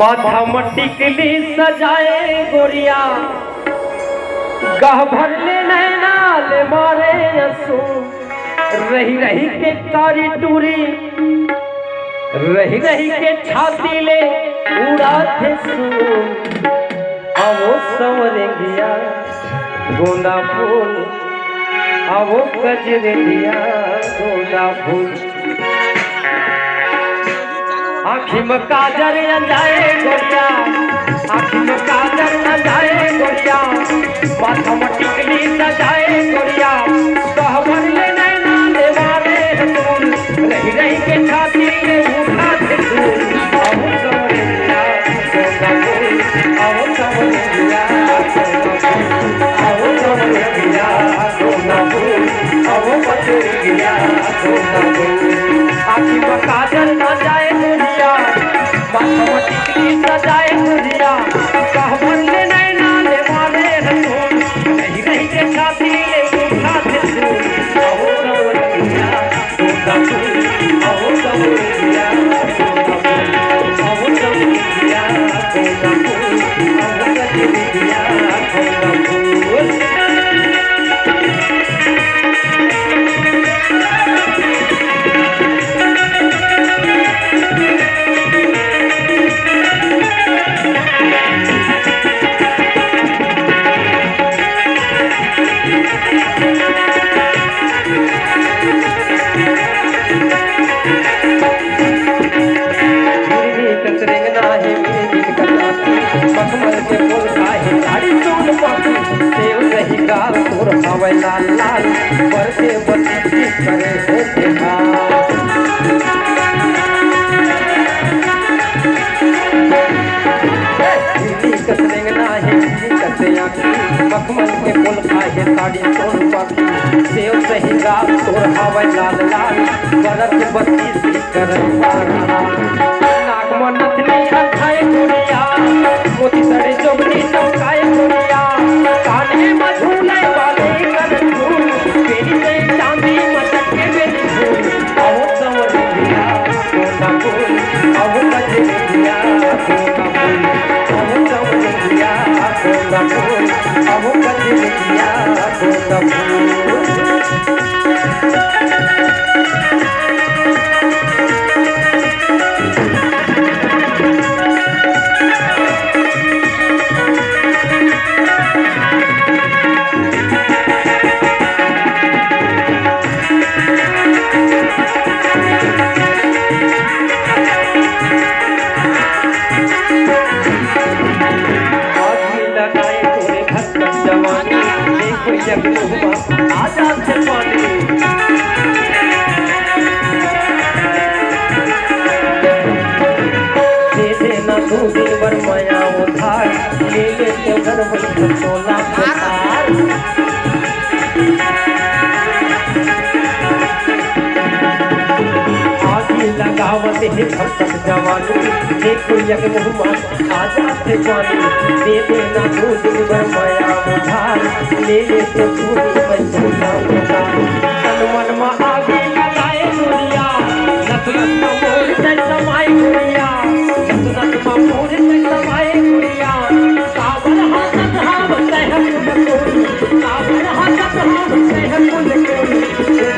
माथा मटिकली सजाए गोरिया गह भरले नैनाल मारे असू रही रही के कारी टूरी रही रही के छाती ले उड़ा थे सू आवो संवरेंगिया गोंदा फूल आवो गजरेलिया गोंदा फूल आँखी में काजर न जाए गोरिया आँखी में काजर न जाए गोरिया माथा में टिकली न जाए गोरिया कह भरले नैना ले मारे फूल रही रही के छाती में उठा थे फूल आवो संवरेलिया गोंदा फूल आवो संवरेलिया आवो संवरेलिया गोंदा फूल आवो गजरेलिया गोंदा फूल आँखी में काजर न जाए टिकली सजाए गुरिया कह भरले नैना ले मारे फूल रही रही के छाती ले उठा थे फूल आवो संवरेलिया गोंदा फूल आवो संवरेलिया आवो संवरेलिया गोंदा फूल आवो गजरेलिया गोंदा फूल हवे लाल लाल बरसे बत्ती करे होते मखमल के फूल खाए साड़ी सोन पाखी सेव सही गाल तोर हवे लाल लाल बरस बत्ती करे नागमन नथनी खाए गोरिया मोती सड़े जोगनी चौकाए गोरिया काने मझूले माया उधार ले ले तो घर में सोना आगे लगावत है भक्तक जवानी देखो यक मुहम्मा आजा से पानी दे देना दूध पर माया उधार ले ले तो दूध पर सोना उधार तन मन में आगे लगाए दुनिया नत नत मोर से समाई दुनिया नत नत मोर से समाई दुनिया काबर हाथ हाथ है फूल काबर हाथ हाथ है फूल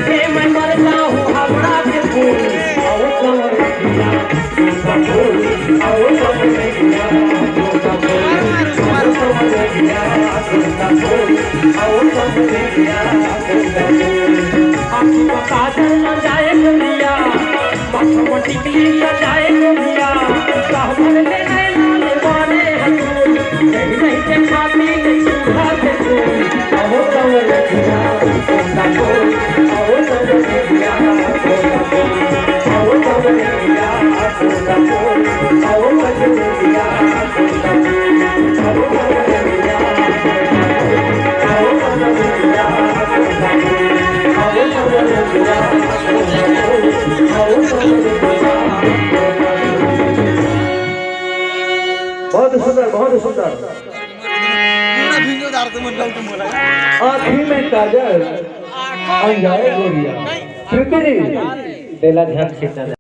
के मैं मर जाऊं हमरा के फूल आओ संवरेलिया गोंदा फूल आओ संवरेलिया गोंदा फूल आओ संवरेलिया गोंदा फूल आओ संवरेलिया गोंदा फूल आँखी में काजल न जाए गोरिया माथा में टिकली सजाए गोरिया कह भरले नैना ले मारे फूल रही रही के छाती ले उठा थे फूल आवो संवरेलिया गोंदा फूल आवो संवरेलिया गोंदा फूल आवो संवरेलिया गोंदा फूल आवो गजरेलिया गोंदा फूल आवो संवरेलिया आवो संवरेलिया गोंदा फूल आवो संवरेलिया आवो संवरेलिया। बहुत सुंदर बहुत सुंदर। आँखी में काजल अंजाए गोरिया देला ध्यान खींचना।